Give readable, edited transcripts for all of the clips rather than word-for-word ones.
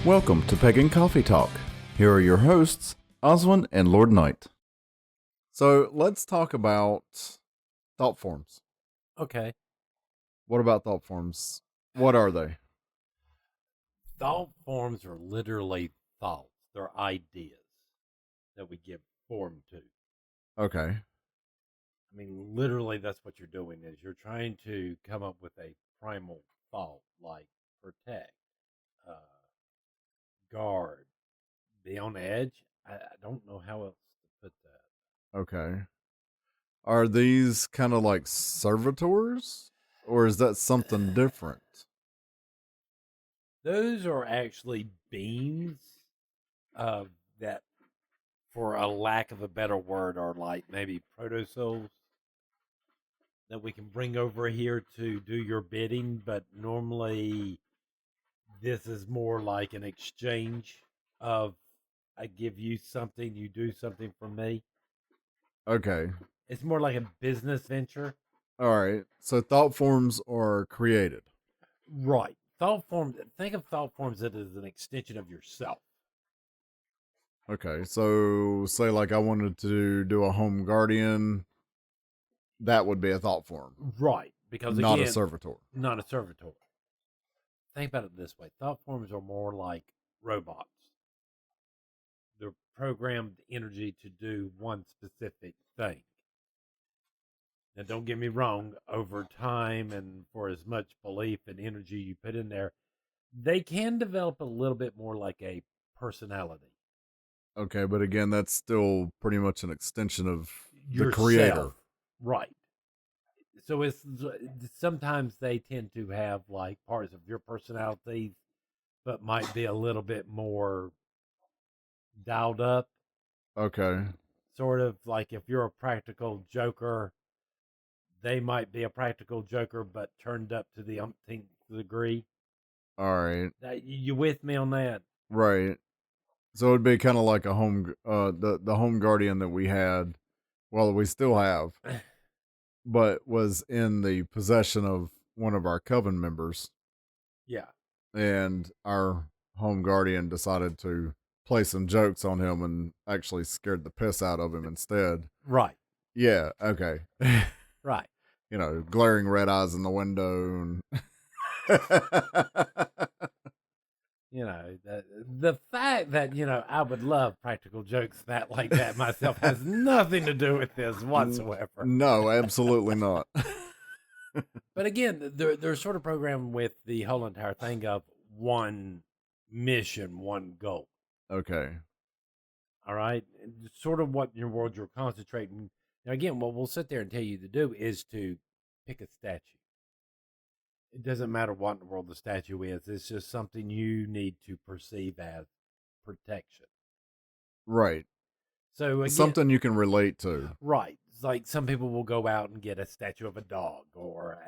Welcome to Pagan Coffee Talk. Here are your hosts, Oswin and Lord Knight. So let's talk about thought forms. Okay. What about thought forms? What are they? Thought forms are literally thoughts. They're ideas that we give form to. Okay. I mean, literally, that's what you're doing is you're trying to come up with a primal thought like protect, uh, guard, be on edge. I don't know how else to put that. Okay. Are these kind of like servitors? Or is that something different? Those are actually beings that, for a lack of a better word, are like maybe proto-souls that we can bring over here to do your bidding, but normally this is more like an exchange of I give you something, you do something for me. Okay. It's more like a business venture. All right. So thought forms are created. Right. Thought forms, think of thought forms as an extension of yourself. Okay. So say like I wanted to do a home guardian, that would be a thought form, Right. Because not a again, servitor. not a servitor. Think about it this way. Thought forms are more like robots. They're programmed energy to do one specific thing. Now, don't get me wrong, over time and for as much belief and energy you put in there, they can develop a little bit more like a personality. Okay, but again, that's still pretty much an extension of the Yourself. creator. Right. So it's sometimes they tend to have like parts of your personality, but might be a little bit more dialed up. Okay. Sort of like if you're a practical joker, they might be a practical joker, but turned up to the umpteenth degree. All right. You with me on that? Right. So it'd be kind of like a home the home guardian that we had, well, we still have, but was in the possession of one of our coven members, Yeah. and our home guardian decided to play some jokes on him and actually scared the piss out of him instead. Right. Yeah, okay. Right. You know, glaring red eyes in the window and The fact that I would love practical jokes that like that myself has nothing to do with this whatsoever. No, absolutely not. But again, they're sort of programmed with the whole entire thing of one mission, one goal. Okay. All right, and sort of what in your world you're concentrating. Now, again, what we'll sit there and tell you to do is to pick a statue. It doesn't matter what in the world the statue is. It's just something you need to perceive as protection. Right. So again, something you can relate to. right. It's like some people will go out and get a statue of a dog or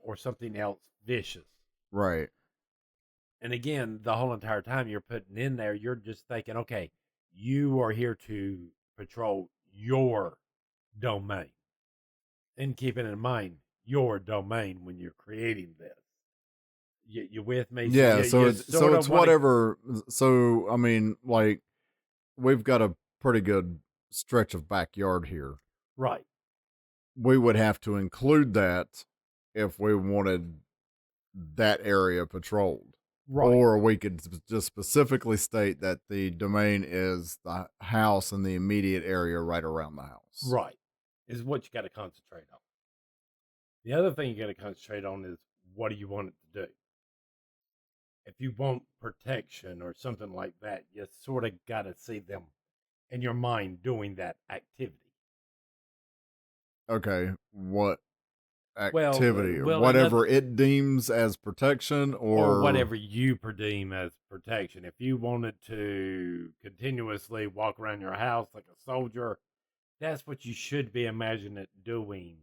or something else vicious. Right. And again, the whole entire time you're putting in there, you're just thinking, okay, you are here to patrol your domain. And keeping in mind your domain when you're creating this. You with me? Yeah, so it's whatever. So I mean, like, we've got a pretty good stretch of backyard here. Right. We would have to include that if we wanted that area patrolled. Right. Or we could just specifically state that the domain is the house and the immediate area right around the house. Right. Is what you got to concentrate on. The other thing you got to concentrate on is what do you want it to do? If you want protection or something like that, you sort of got to see them in your mind doing that activity. Okay, what activity? Well, whatever it deems as protection or whatever you deem as protection. If you wanted to continuously walk around your house like a soldier, that's what you should be imagining it doing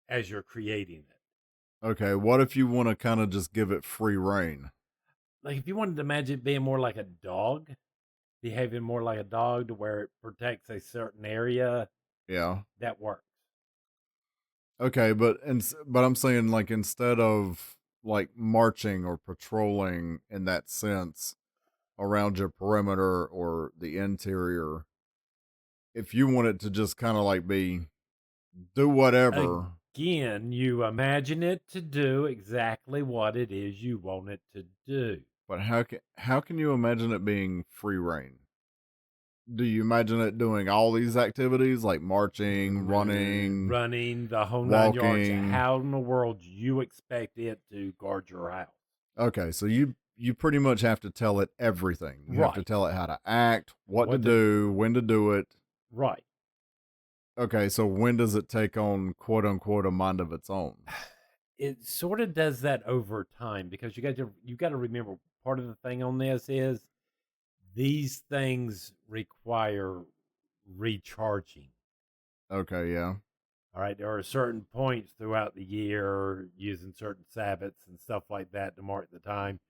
as you're creating it. Okay, what if you want to kind of just give it free reign? Like if you wanted to imagine it being more like a dog, behaving more like a dog to where it protects a certain area, Yeah. that works. Okay, but I'm saying, like, instead of like marching or patrolling in that sense around your perimeter or the interior, if you want it to just kind of like be do whatever, Again, you imagine it to do exactly what it is you want it to do. but how can you imagine it being free reign? Do you imagine it doing all these activities like marching, running, Running the whole 9 yards. walking? How in the world do you expect it to guard your house? Okay, so you pretty much have to tell it everything. You have to Right. tell it how to act, what to What to do, when to do it. right. Okay, so when does it take on quote unquote a mind of its own? It sort of does that over time because you got to remember part of the thing on this is these things require recharging. Okay, yeah. All right, there are certain points throughout the year using certain Sabbaths and stuff like that to mark the time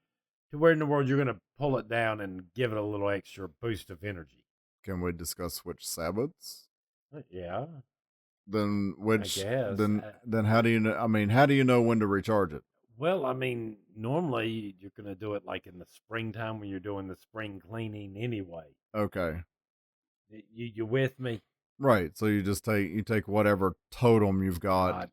to where in the world you're going to pull it down and give it a little extra boost of energy. Can we discuss which Sabbaths? Yeah, Then I which guess. then how do you know, I mean, how do you know when to recharge it? Well, I mean, normally you're going to do it like in the springtime when you're doing the spring cleaning anyway. Okay. You with me? Right. So you take whatever totem you've got, Right.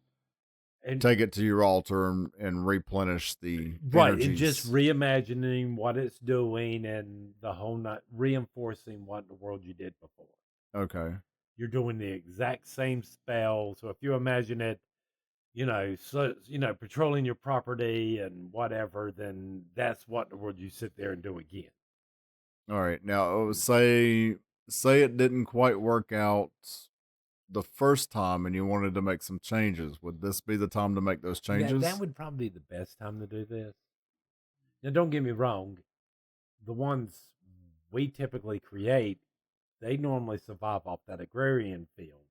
And take it to your altar and replenish the right, and just energies. reimagining what it's doing and the whole night reinforcing what in the world you did before. Okay. You're doing the exact same spell. So if you imagine it, patrolling your property and whatever, then that's what the world you sit there and do again. All right. Now, Mm. say it didn't quite work out the first time and you wanted to make some changes. Would this be the time to make those That changes? would probably be the best time to do this. Now, don't get me wrong. The ones we typically create, they normally survive off that agrarian field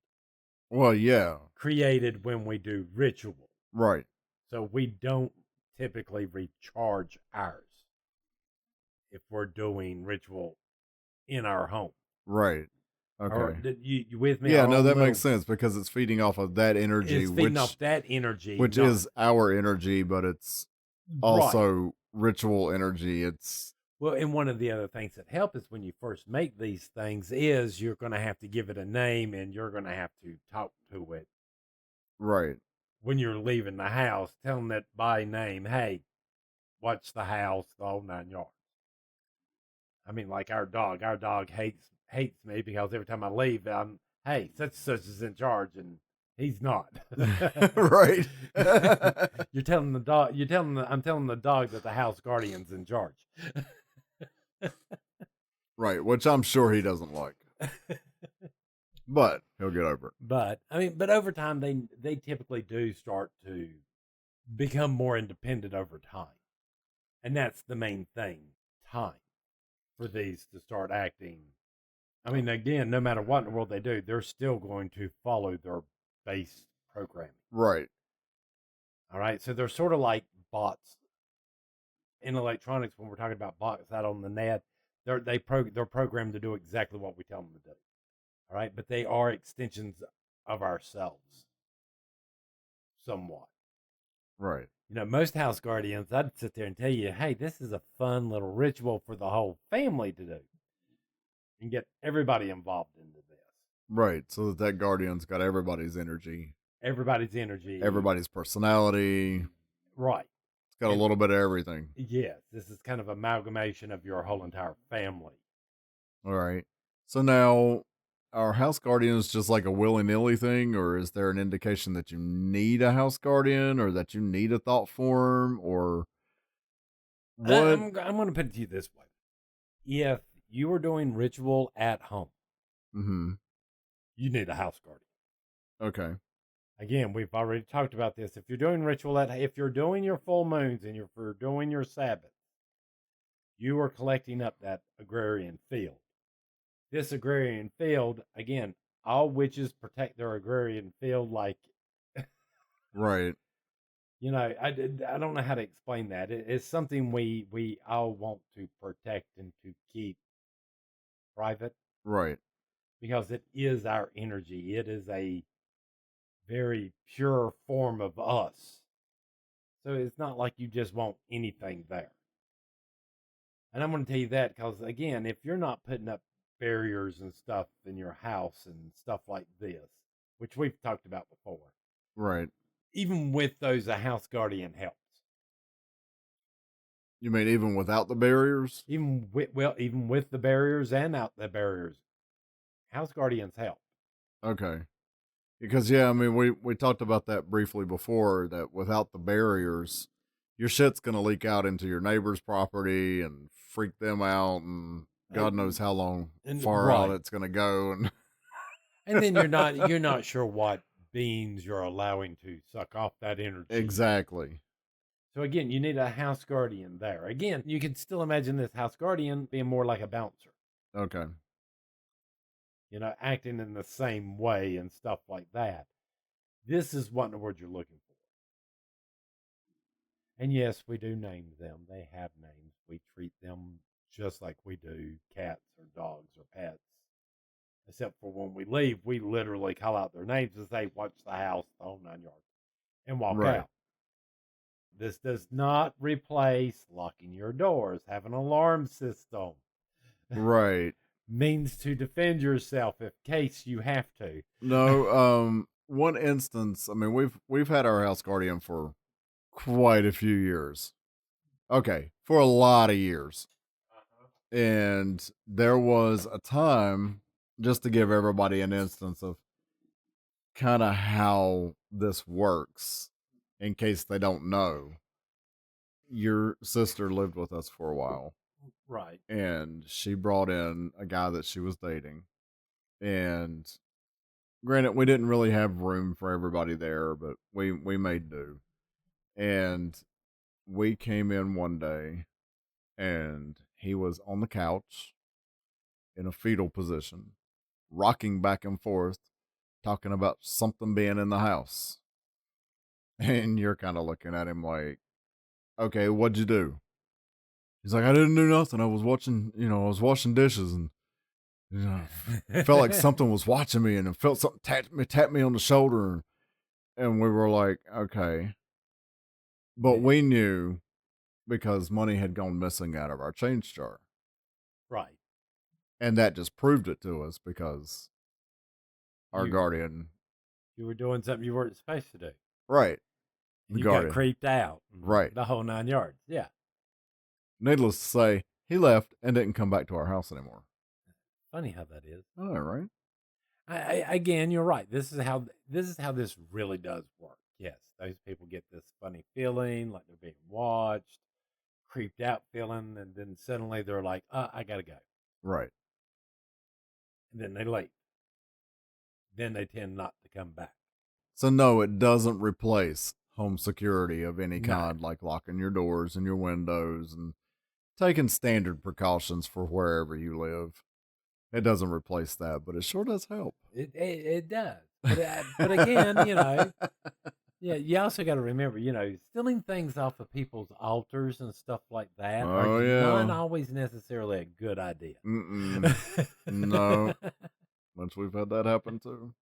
Well, yeah. created when we do ritual. Right. So we don't typically recharge ours if we're doing ritual in our home. Right. Or Okay. you with me? Yeah, Our no, own that makes little sense because it's feeding off of that energy, is feeding off which that energy, which not is our energy, but it's right. also ritual energy. It's Well, and one of the other things that help is when you first make these things is you're going to have to give it a name and you're going to have to talk to it right. when you're leaving the house, telling it by name, hey, watch the house, the whole 9 yards. I mean, like our dog. Our dog hates me because every time I leave, I'm hey, such and such is in charge, and he's not. Right. You're telling the dog. I'm telling the dog that the house guardian's in charge. Right, which I'm sure he doesn't like, but he'll get over it. But I mean, but over time, they typically do start to become more independent over time, and that's the main thing. Time for these to start acting. I mean, again, no matter what in the world they do, they're still going to follow their base programming. Right. All right. So they're sort of like bots in electronics. When we're talking about bots out on the net, they're programmed to do exactly what we tell them to do. All right. But they are extensions of ourselves somewhat. Right. Most house guardians, I'd sit there and tell you, hey, this is a fun little ritual for the whole family to do and get everybody involved into this. Right. So that guardian's got everybody's energy, Everybody's energy. everybody's personality. Right. It's got a And little bit of everything. yes, this is kind of amalgamation of your whole entire family. All right. So now, are house guardians just like a willy nilly thing, or is there an indication that you need a house guardian, or that you need a thought form, or what? I'm going to put it to you this way: if you are doing ritual at home, Hmm. you need a house guardian. Okay. Again, we've already talked about this. If you're doing if you're doing your full moons and you're doing your Sabbath, you are collecting up that agrarian field. This agrarian field, again, all witches protect their agrarian field like Right. I don't know how to explain that. It's something we all want to protect and to keep private Right. because it is our energy. It is a very pure form of us. So it's not like you just want anything there. And I'm going to tell you that because, again, if you're not putting up barriers and stuff in your house and stuff like this, which we've talked about before, Right. even with those, a house guardian helps. You mean even without the barriers? Even with the barriers and out the barriers, house guardians help. Okay. Because yeah, I mean we talked about that briefly before that without the barriers, your shit's gonna leak out into your neighbor's property and freak them out and God knows how long And far out right, it's gonna go and then you're not sure what beings you're allowing to suck off that energy. exactly. So again, you need a house guardian there. Again, you can still imagine this house guardian being more like a bouncer, Okay. acting in the same way and stuff like that. This is what in the word you're looking for. And yes, we do name them. They have names. We treat them just like we do cats or dogs or pets. Except for when we leave, we literally call out their names and say, watch the house, the whole 9 yards, and walk Right. out. This does not replace locking your doors, have an alarm system. Right. Means to defend yourself in case you have to. No, one instance, I mean we've had our house guardian for quite a few years. Okay, for a lot of years. And there was a time, just to give everybody an instance of kind of how this works, in case they don't know. Your sister lived with us for a while, Right. and she brought in a guy that she was dating. And granted, we didn't really have room for everybody there, but we made do. And we came in one day, and he was on the couch in a fetal position, rocking back and forth, talking about something being in the house. And you're kind of looking at him like, okay, what'd you do? He's like, I didn't do nothing. I was watching, I was washing dishes and felt like something was watching me and it felt something tap me on the shoulder. And we were like, okay. But we knew because money had gone missing out of our change jar. Right. And that just proved it to us because our You guardian, you were doing something you weren't supposed to do. right, And the you got guardian, creeped out. right. The whole 9 yards. Yeah. Needless to say, he left and didn't come back to our house anymore. Funny how that is. All right. Again, you're right. This is how this really does work. Yes, those people get this funny feeling, like they're being watched, creeped out feeling, and then suddenly they're like, I gotta go. Right. And then they leave. Then they tend not to come back. So no, it doesn't replace home security of any No. kind, like locking your doors and your windows and taking standard precautions for wherever you live. It doesn't replace that, but it sure does help. It does. But again, yeah, you also got to remember, stealing things off of people's altars and stuff like that are Oh not yeah. always necessarily a good idea. No. Once we've had that happen too.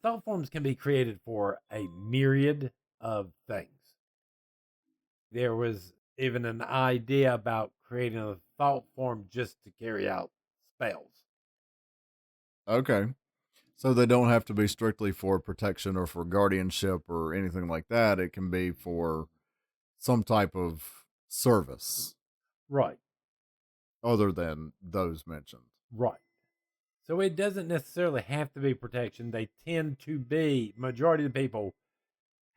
Thought forms can be created for a myriad of things. There was even an idea about creating a thought form just to carry out spells. Okay. So they don't have to be strictly for protection or for guardianship or anything like that. It can be for some type of service Right, other than those mentioned. right. So it doesn't necessarily have to be protection. They tend to be, majority of the people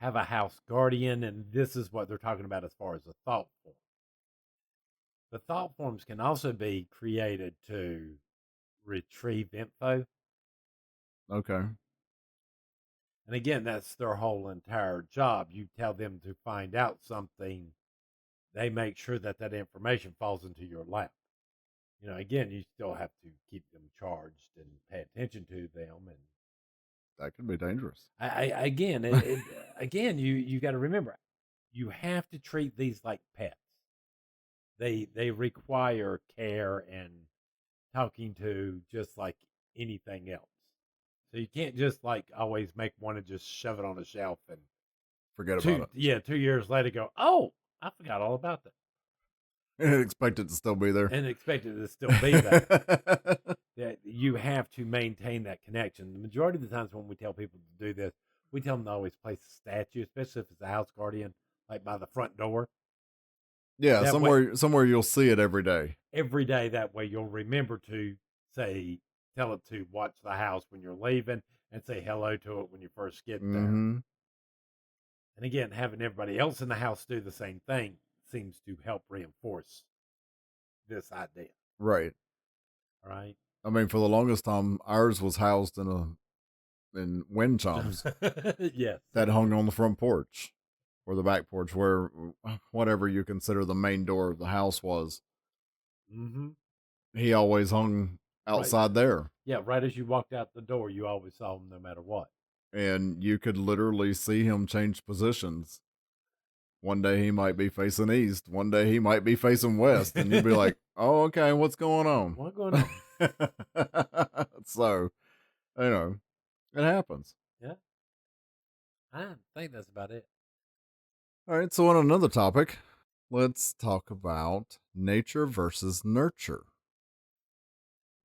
have a house guardian, and this is what they're talking about as far as the thought form. The thought forms can also be created to retrieve info. Okay. And again, that's their whole entire job. You tell them to find out something, they make sure that that information falls into your lap. Again, you still have to keep them charged and pay attention to them. And That could be dangerous. again, you got to remember, you have to treat these like pets. They require care and talking to just like anything else. So you can't just like always make one and just shove it on a shelf and forget about 2 years later, go, oh, I forgot all about that, it and expect it to still be there. and expect it to still be there. That you have to maintain that connection. The majority of the times when we tell people to do this, we tell them to always place a statue, especially if it's a house guardian, like by the front door. Yeah, That way, somewhere you'll see it every day. every day, that way you'll remember to tell it to watch the house when you're leaving and say hello to it when you first get there. Mhm. And again, having everybody else in the house do the same thing seems to help reinforce this idea. Right. All right. I mean, for the longest time, ours was housed in wind chimes Yes. that hung on the front porch or the back porch, where whatever you consider the main door of the house was. Mm-hmm. He always hung Right. outside there, Yeah, right as you walked out the door, you always saw him no matter what. and you could literally see him change positions. One day he might be facing east, one day he might be facing west, and you'd be like, "Oh, okay, what's going on?" What's going on? So, you know, it happens. Yeah, I think that's about it. All right, so on another topic, let's talk about nature versus nurture.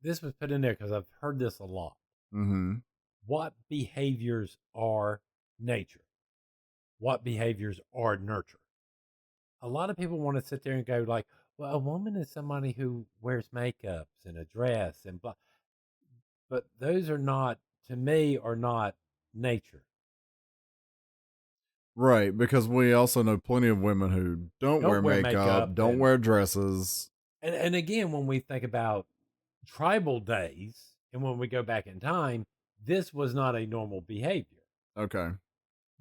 This was put in there because I've heard this a lot. Mhm. What behaviors are nature? What behaviors are nurture? A lot of people want to sit there and go like, well, a woman is somebody who wears makeups and a dress and blah. But those are not, to me, are not nature. Right, because we also know plenty of women who don't wear Don't wear makeup, makeup. don't wear dresses. And again, when we think about tribal days and when we go back in time, this was not a normal behavior. Okay.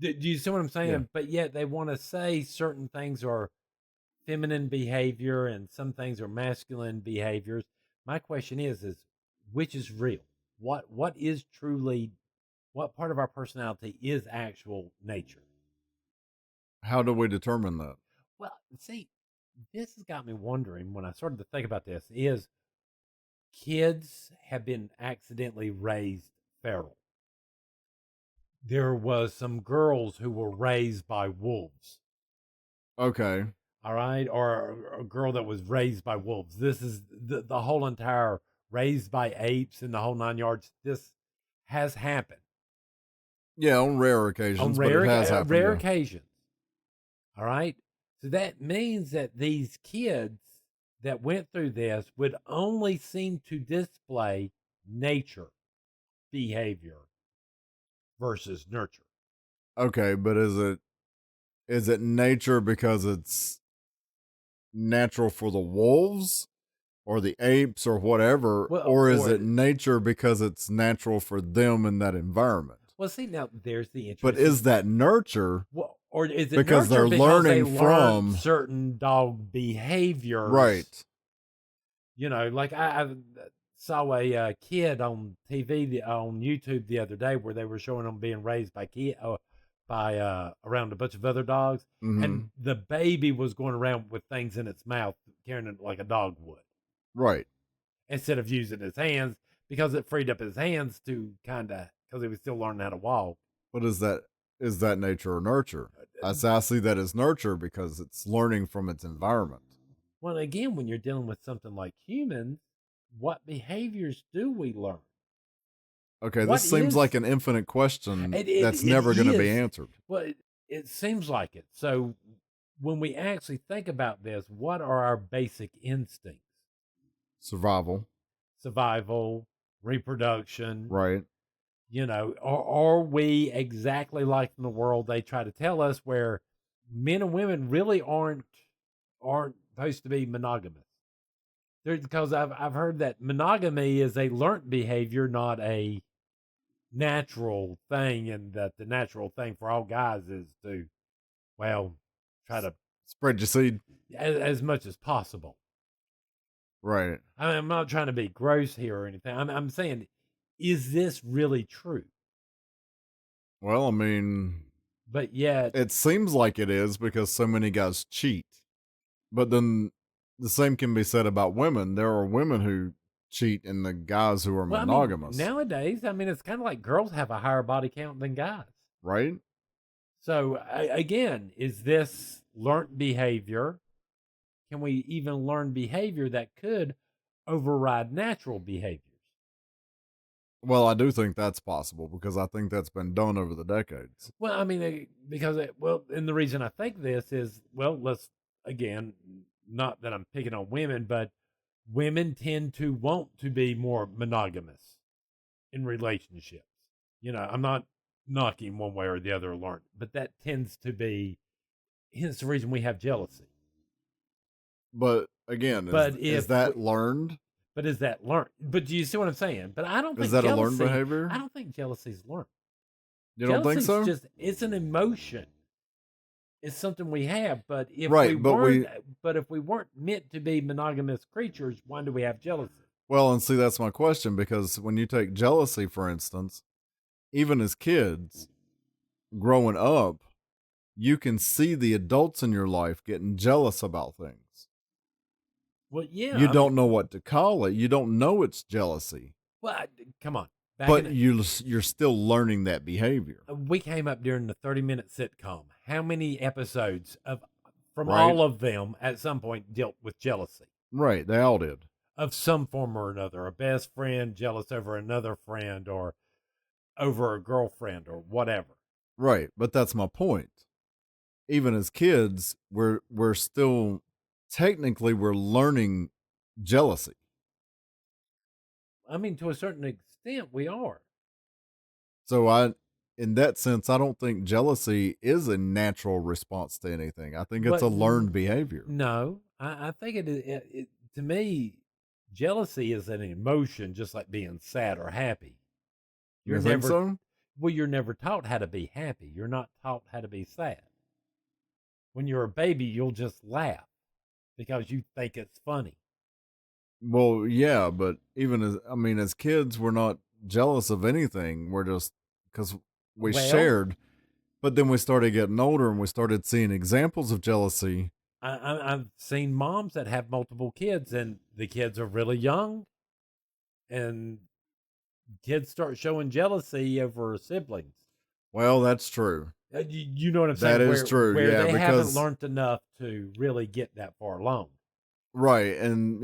Do you see what I'm saying? Yeah. But yet they want to say certain things are feminine behavior and some things are masculine behaviors. My question is which is real? What is truly, what part of our personality is actual nature? How do we determine that? Well, see, this has got me wondering when I started to think about this is kids have been accidentally raised feral. There was some girls who were raised by wolves. Okay. All right, or a girl that was raised by wolves. This is the whole entire raised by apes and the whole 9 yards. This has happened Yeah, on rare on occasions, but it has happened. rare Yeah. occasions. All right, so that means that these kids that went through this would only seem to display nature behavior versus nurture. Okay, but is it nature because it's natural for the wolves or the apes or whatever, Well, or is or it nature because it's natural for them in that environment? well, see now there's the But interesting. is that nurture Well, or is it because nurture they're because they learning learned from certain dog behaviors? right? You know, like I saw a kid on TV on YouTube the other day where they were showing them being raised by around a bunch of other dogs, Hmm. and the baby was going around with things in its mouth, carrying it like a dog would, Right. instead of using his hands because it freed up his hands to kind of because he was still learning how to walk. But is that nature or nurture? I see that as nurture because it's learning from its environment. Well, again, when you're dealing with something like humans, what behaviors do we learn? Okay, What this seems is like an infinite question that's it never going to be is answered. well it seems like it. So when we actually think about this, what are our basic instincts? Survival, Survival, reproduction, right? you know, are we exactly like in the world they try to tell us where men and women really aren't supposed to be monogamous? Because I've heard that monogamy is a learnt behavior, not a natural thing, and that the natural thing for all guys is to, well, try to Spread your seed, as much as possible. right? I'm not trying to be gross here or anything. I'm saying, is this really true? Well, I mean, But yet, it seems like it is because so many guys cheat. But then the same can be said about women. There are women who cheat in the guys who are well, I mean, monogamous, nowadays, I mean, it's kind of like girls have a higher body count than guys. right? So again, is this learned behavior? Can we even learn behavior that could override natural behaviors? Well, I do think that's possible because I think that's been done over the decades. Well, I mean, because and the reason I think this is, well, let's again, not that I'm picking on women, but women tend to want to be more monogamous in relationships. I'm not knocking one way or the other, learned, but that tends to be, hence the reason we have jealousy. But again, But is that learned? but is that learned? But do you see what I'm saying? But I don't Is think that a learned jealousy. behavior? I don't think jealousy is learned. You don't think Jealousy's so? just, it's an emotion. It's something we have. But if we Right, but weren't, but if we weren't meant to be monogamous creatures, why do we have jealousy? well, and see, that's my question because when you take jealousy, for instance, even as kids growing up, you can see the adults in your life getting jealous about things. Well, yeah. You don't know what to call it. You don't know it's jealousy, Well, come on. but you're still learning that behavior, We came up during the 30-minute sitcom. How many episodes from right? all of them at some point dealt with jealousy Right, they all did. of some form or another? A best friend jealous over another friend, or over a girlfriend, or whatever. Right, but that's my point. Even as kids, we're still technically we're learning jealousy. I mean, to a certain extent, we are. So in that sense, I don't think jealousy is a natural response to anything. I think it's But a learned behavior. no, I think to me, jealousy is an emotion, just like being sad or happy. You're You think never so? Well, you're never taught how to be happy. You're not taught how to be sad. When you're a baby, you'll just laugh because you think it's funny. Well, yeah, but even as kids, we're not jealous of anything. We're just because we Well, shared, but then we started getting older and we started seeing examples of jealousy. I've seen moms that have multiple kids, and the kids are really young, and kids start showing jealousy over siblings. Well, that's true. You know what I'm saying? That is true. Where Yeah, they haven't because learned enough to really get that far along. right, and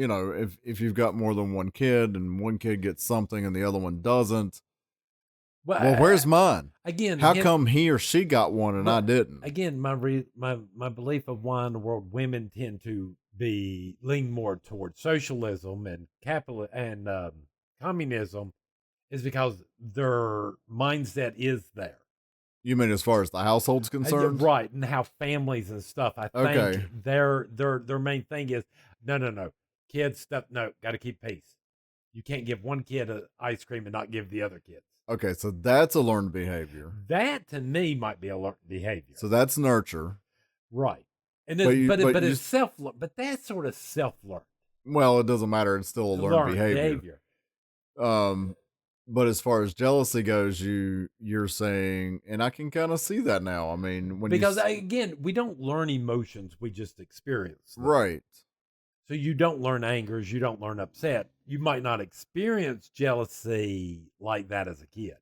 if you've got more than one kid and one kid gets something and the other one doesn't, well, Well, where's mine? again, How come he or she got one and I didn't? again, my belief of why in the world women tend to be lean more towards socialism and capital and communism is because their mindset is there. You mean as far as the household's Yeah, concerned? right, and how families and stuff. I Okay. think their main thing is no, kids stuff. No, got to keep peace. You can't give one kid an ice cream and not give the other kids. Okay, so that's a learned behavior. That to me might be a learned behavior. So that's nurture. Right. And But it's self but that's sort of self learned. well, it doesn't matter. It's still a learned behavior. But as far as jealousy goes, you're saying, and I can kind of see that now. I mean, Because again, we don't learn emotions, we just experience them. right. So you don't learn angers, you don't learn upset. You might not experience jealousy like that as a kid,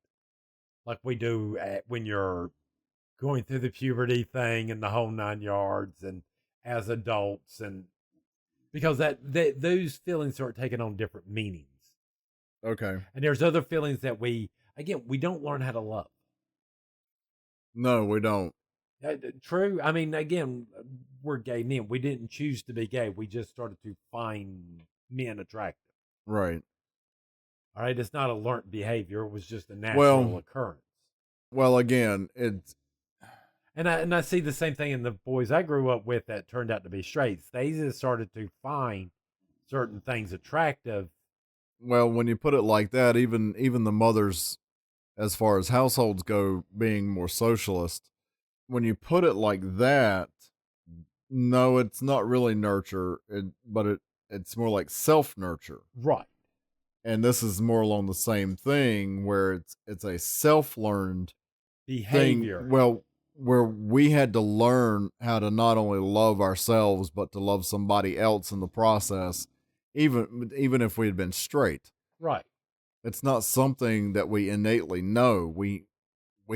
like we do when you're going through the puberty thing and the whole 9 yards, and as adults, and because those feelings start taking on different meanings. Okay. And there's other feelings that we don't learn how to love. No, we don't. True. I mean, again, we're gay men. We didn't choose to be gay. We just started to find men attractive. Right. All right. It's not a learned behavior. It was just a natural occurrence. Well, again, it's And I see the same thing in the boys I grew up with that turned out to be straights. They just started to find certain things attractive. well, when you put it like that, even the mothers, as far as households go, being more socialist, when you put it like that, no, it's not really nurture, it's more like self nurture. Right. And this is more along the same thing where it's a self learned Behavior. thing. Well, where we had to learn how to not only love ourselves but to love somebody else in the process, even if we had been straight. Right. It's not something that we innately know. We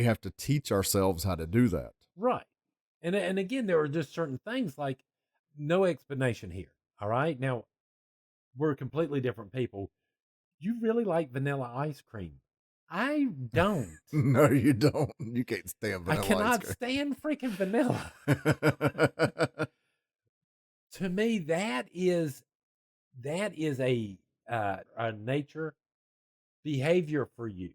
have to teach ourselves how to do that. Right. And again, there are just certain things like no explanation here. All right. Now, we're completely different people. You really like vanilla ice cream. I don't. No, you don't. You can't stand I vanilla ice cannot cream. stand freaking vanilla. To me, that is a nature behavior for you.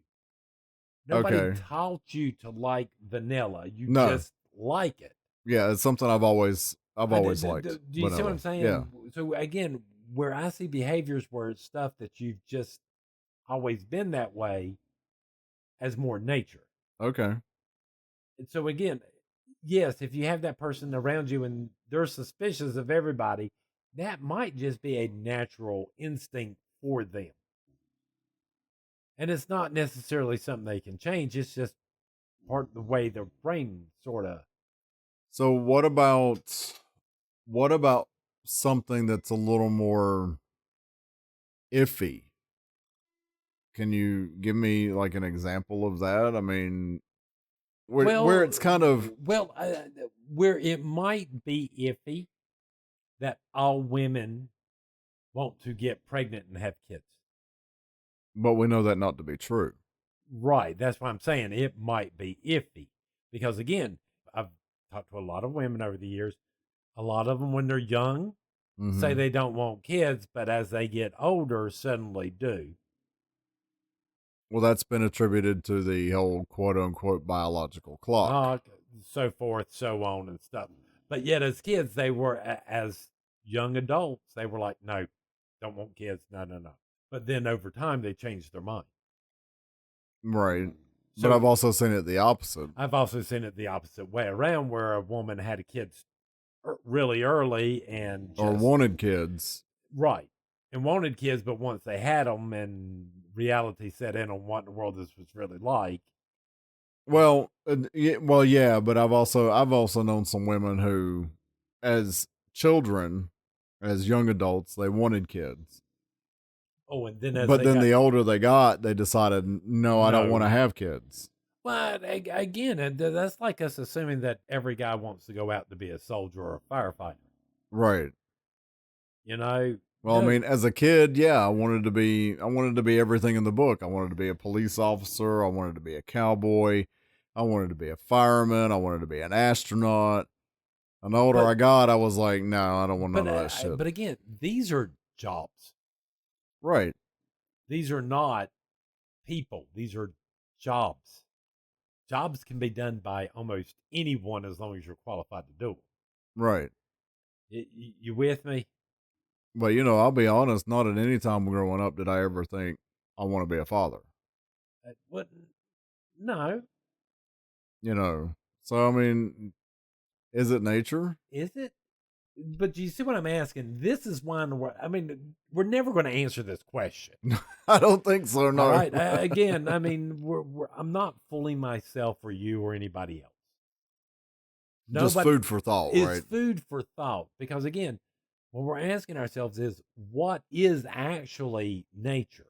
Nobody Okay. taught you to like vanilla. You No. just like it. Yeah, it's something I've always liked, Do you see what I'm vanilla. Yeah. saying? So again, where I see behaviors where it's stuff that you've just always been that way as more nature. Okay. And so again, yes, if you have that person around you and they're suspicious of everybody, that might just be a natural instinct for them. And it's not necessarily something they can change. It's just part of the way their brain sort of. So what about something that's a little more iffy? Can you give me like an example of that? I mean, where Well, it's kind of, well, where it might be iffy that all women want to get pregnant and have kids. but we know that not to be true. Right. That's what I'm saying. It might be iffy because, again, I've talked to a lot of women over the years. A lot of them, when they're young, say Mm-hmm. they don't want kids, but as they get older, suddenly do. Well, that's been attributed to the whole quote unquote biological clock. Uh, so forth, so on, and stuff. But yet, as kids, they were, as young adults, they were like, no, don't want kids. No, no, no. But then over time, they changed their mind. Right. But I've So also seen it the opposite. I've also seen it the opposite way around, where a woman had a kid really early and Or just wanted kids. right and wanted kids, but once they had them and reality set in on what in the world this was really like. Well, yeah, but I've also known some women who, as children, as young adults, they wanted kids, Oh, and then as but they then got the older they got, they decided, no, I don't want to no, have kids. but again, that's like us assuming that every guy wants to go out to be a soldier or a firefighter. Right. You know, Well, I no, mean, as a kid, yeah, I wanted to be everything in the book. I wanted to be a police officer. I wanted to be a cowboy. I wanted to be a fireman. I wanted to be an astronaut. And the older but I got, I was like, no, I don't want none of that shit. but again, these are jobs. Right. These are not people. These are jobs. Jobs can be done by almost anyone as long as you're qualified to do them. Right. You with me? But I'll be honest, not at any time growing up did I ever think I want to be a father. What? No, You know. So I mean, is it nature? is it? But do you see what I'm asking? This is why. I mean, we're never going to answer this question. I don't think so. All No. right. Again, I mean, I'm not fooling myself or you or anybody else. Just Nobody. food for thought, It's right? food for thought because again, what we're asking ourselves is what is actually nature,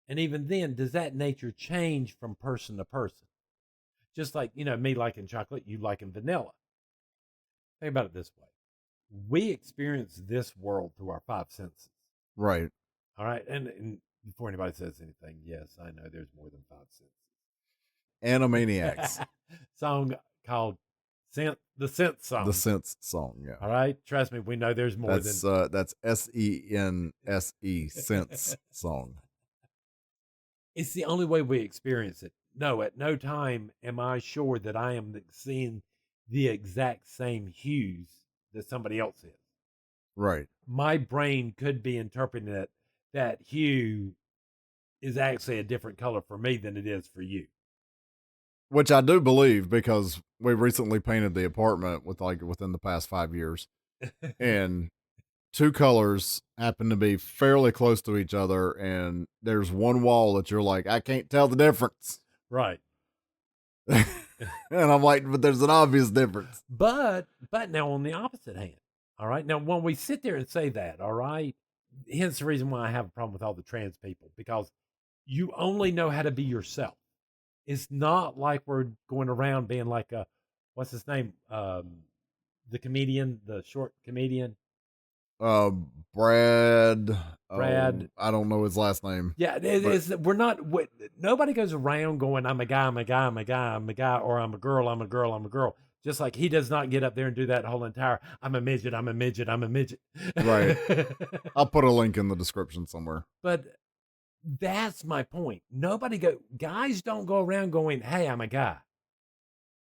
and even then, does that nature change from person to person? Just like me liking chocolate, you liking vanilla. Think about it this way: we experience this world through our five senses. Right. All right, and before anybody says anything, yes, I know there's more than five Animaniacs. senses. Song called the Sense The Song. Sense song, yeah. All right, trust me, we know there's more than. That's SENSE Sense song. It's the only way we experience it. No, at no time am I sure that I am seeing the exact same hues that somebody else is. Right. My brain could be interpreting that hue is actually a different color for me than it is for you. Which I do believe because we recently painted the apartment within the past 5 years, and two colors happen to be fairly close to each other, and there's one wall that you're like, I can't tell the difference. Right. And I'm like, but there's an obvious difference. But now on the opposite hand, all right. Now when we sit there and say that, all right, hence the reason why I have a problem with all the trans people, because you only know how to be yourself. It's not like we're going around being like what's his name? The comedian, the short comedian, Uh, Brad. Brad. Oh, I don't know his last name, Yeah, but we're not. Nobody goes around going, "I'm a guy, I'm a guy, I'm a guy, I'm a guy," or "I'm a girl, I'm a girl, I'm a girl." Just like he does not get up there and do that whole entire "I'm a midget, I'm a midget, I'm a midget." right. I'll put a link in the description somewhere. But that's my point. Guys don't go around going, "Hey, I'm a guy."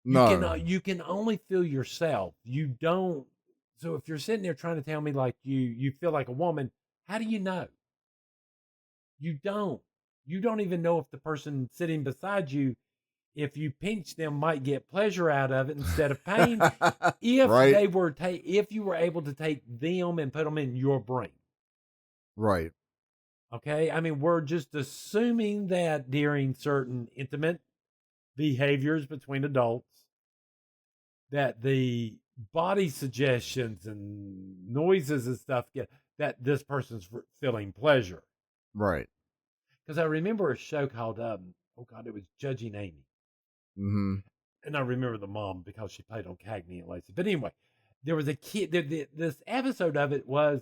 No, You can only feel yourself. You don't. So if you're sitting there trying to tell me like you feel like a woman, how do you know? You don't. You don't even know if the person sitting beside you, if you pinch them, might get pleasure out of it instead of pain. right, If you were able to take them and put them in your brain. right, Okay, I mean, we're just assuming that during certain intimate behaviors between adults, that the body suggestions and noises and stuff get that this person's feeling pleasure. right. Because I remember a show called oh god, it was Judging Amy, Mm-hmm. and I remember the mom because she played on Cagney and Lacey. But anyway, there was a kid. This episode of it was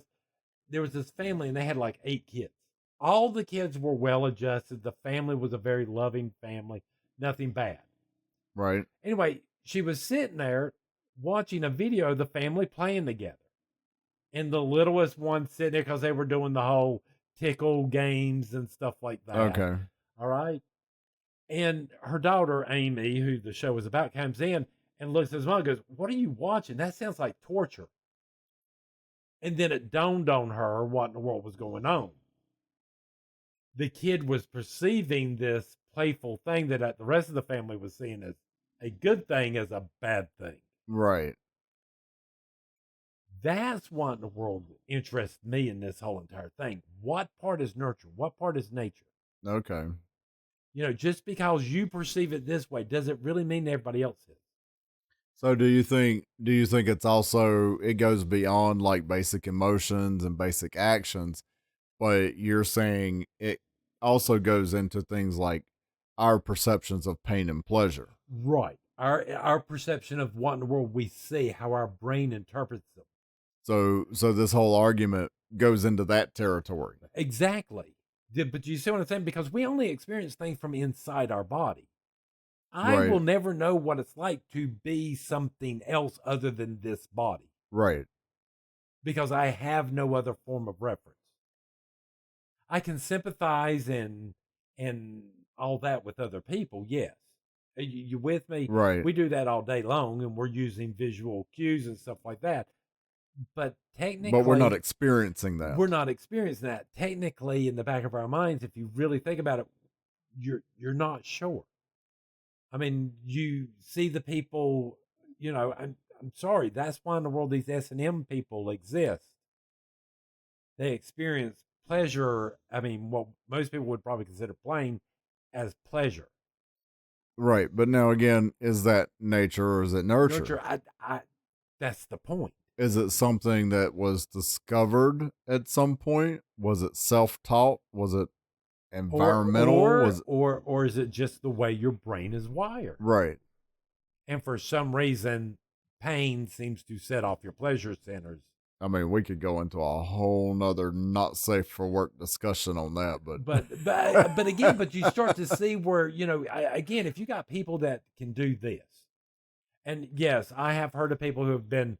there was this family and they had like 8 kids. All the kids were well adjusted. The family was a very loving family, nothing bad. Right, Anyway, she was sitting there watching a video of the family playing together. And the littlest one sitting there because they were doing the whole tickle games and stuff like that. okay, All right. And her daughter, Amy, who the show was about, comes in and looks at his mom and goes, "What are you watching? That sounds like torture." And then it dawned on her what in the world was going on. The kid was perceiving this playful thing that the rest of the family was seeing as a good thing as a bad thing. right, That's what in the world interests me in this whole entire thing. What part is nurture? What part is nature? okay. Just because you perceive it this way, does it really mean everybody else is? So do you think it's also it goes beyond like basic emotions and basic actions, but you're saying it also goes into things like our perceptions of pain and pleasure. Right. Our perception of what in the world we see, how our brain interprets them. So this whole argument goes into that territory. Exactly. But you see what I'm saying? Because we only experience things from inside our body. I Right, will never know what it's like to be something else other than this body right, because I have no other form of reference. I can sympathize and all that with other people, yes. You with me? right. We do that all day long, and we're using visual cues and stuff like that. But But we're not technically, experiencing that. we're not experiencing that. Technically, in the back of our minds, if you really think about it, you're not sure. I mean, you see the people. I'm sorry. That's why in the world these S&M people exist. They experience pleasure. I mean, what most people would probably consider playing as pleasure. Right. But now again, is that nature or is it nurture? Nurture, that's the point. Is it something that was discovered at some point? Was it self-taught? Was it Or environmental? or Was it or is it just the way your brain is wired? right? And for some reason, pain seems to set off your pleasure centers. I mean, we could go into a whole nother not safe for work discussion on that, but But again, but you start to see where again, if you got people that can do this, and yes, I have heard of people who have been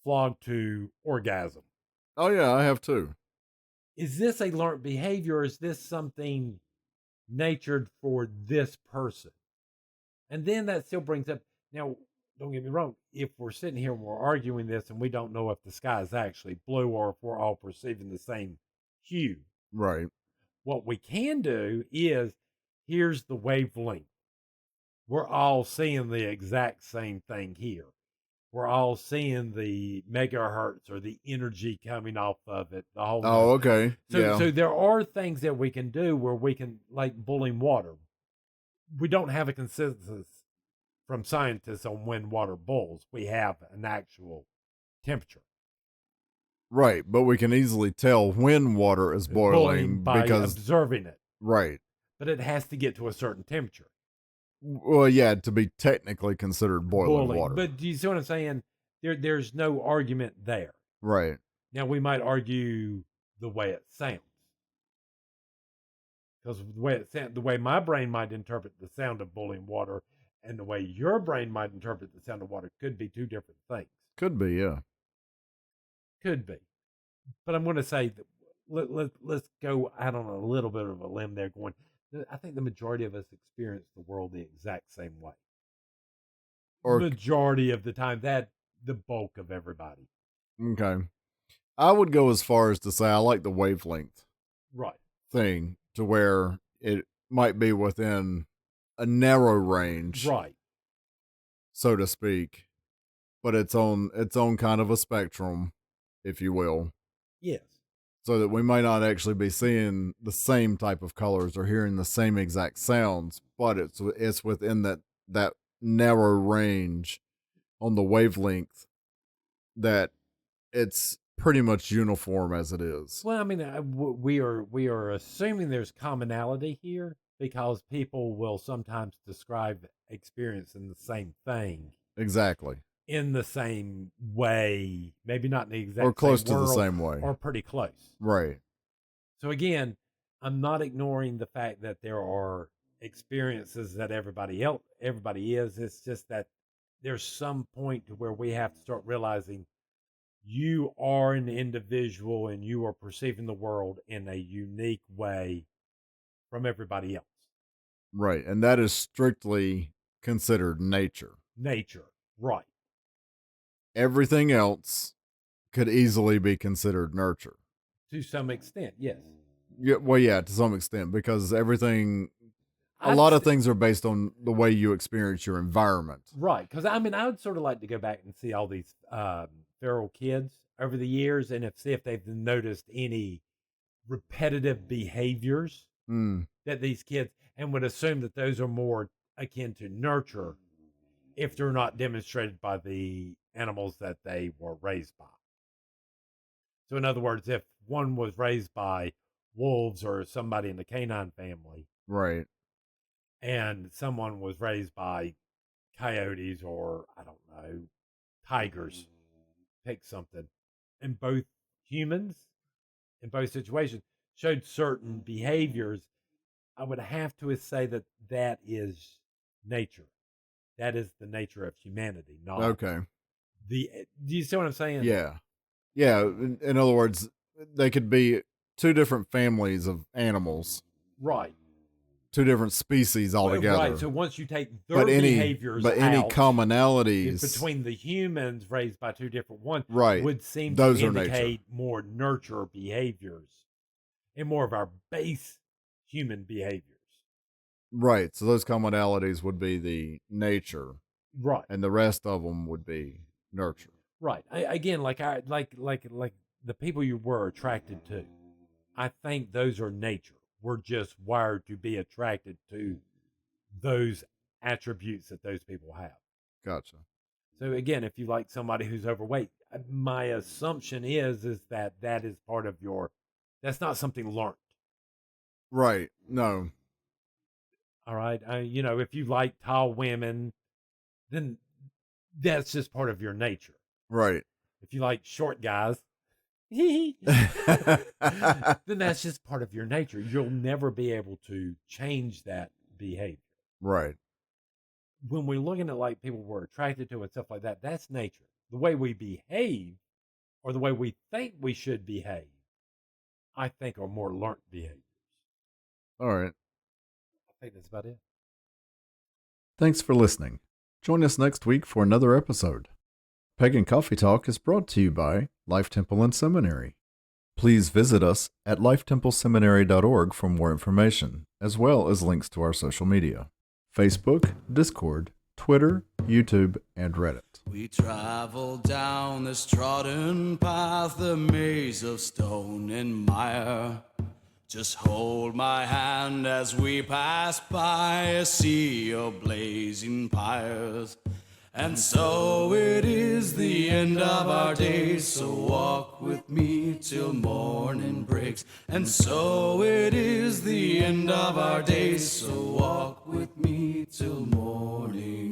flogged to orgasm. oh yeah, I have too. Is this a learned behavior? Or is this something natured for this person? And then that still brings up now. Don't get me wrong. If we're sitting here and we're arguing this, and we don't know if the sky is actually blue or if we're all perceiving the same hue, Right, what we can do is here's the wavelength. We're all seeing the exact same thing here. We're all seeing the megahertz or the energy coming off of it, the whole oh nine. okay, So, yeah, so there are things that we can do where we can, like boiling water. We don't have a consensus from scientists on when water boils. We have an actual temperature. right. But we can easily tell when water is It's boiling boiling by because observing it, right, but it has to get to a certain temperature. Well, yeah, to be technically considered boiling Boiling. water. But do you see what I'm saying? There's no argument there. Right. Now we might argue the way it sounds. Because the way my brain might interpret the sound of boiling water and the way your brain might interpret the sound of water could be two different things. Could be, yeah. Could be. But I'm going to say that let's go out on a little bit of a limb there going, I think the majority of us experience the world the exact same way. Or Majority of the time, that the bulk of everybody. okay. I would go as far as to say I like the wavelength Right. thing to where it might be within a narrow range, Right. so to speak, but it's on its own kind of a spectrum, if you will. Yes. So that we might not actually be seeing the same type of colors or hearing the same exact sounds, but it's within that narrow range on the wavelength that it's pretty much uniform as it is. Well, I mean, we are assuming there's commonality here because people will sometimes describe experiencing the same thing Exactly. in the same way, maybe not in the exact Or close same to the world, same way. or pretty close. Right. So again, I'm not ignoring the fact that there are experiences that everybody is. It's just that there's some point to where we have to start realizing you are an individual and you are perceiving the world in a unique way from everybody else. Right. And that is strictly considered nature. Nature, right. Everything else could easily be considered nurture. To some extent, yes. Yeah, well, yeah, to some extent, because everything, a I'd lot of s- things are based on the way you experience your environment. Right. Because I mean, I would sort of like to go back and see all these feral kids over the years and see if they've noticed any repetitive behaviors Mm, that these kids, and would assume that those are more akin to nurture if they're not demonstrated by the animals that they were raised by. So, in other words, if one was raised by wolves or somebody in the canine family, right. and someone was raised by coyotes or, I don't know, tigers, pick something, and both humans in both situations showed certain behaviors, I would have to say that that is nature. That is the nature of humanity, not Okay. the. Do you see what I'm saying? Yeah. Yeah. In other words, they could be two different families of animals, Right. two different species Well, right. altogether. So once you take their But behaviors any out, commonalities between the humans raised by two different ones, right, would seem to those are nature. indicate more nurture behaviors and more of our base human behaviors. Right. So those commonalities would be the nature, Right. and the rest of them would be nurture. Right. Again, like the people you were attracted to. I think those are nature. We're just wired to be attracted to those attributes that those people have. Gotcha. So again, if you like somebody who's overweight, my assumption is that that is part of your. That's not something learned. Right. No. All right. If you like tall women, then that's just part of your nature. Right. If you like short guys, then that's just part of your nature. You'll never be able to change that behavior. Right. When we're looking at like people we're attracted to and stuff like that, that's nature. The way we behave or the way we think we should behave, I think are more learned behaviors. All right. I think that's about it. Thanks for listening. Join us next week for another episode. Pagan Coffee Talk is brought to you by Life Temple and Seminary. Please visit us at lifetempleseminary.org for more information, as well as links to our social media: Facebook, Discord, Twitter, YouTube, and Reddit. We travel down this trodden path, a maze of stone and mire. Just hold my hand as we pass by a sea of blazing pyres. And so it is the end of our days, so walk with me till morning breaks. And so it is the end end of our days. So walk with me till morning.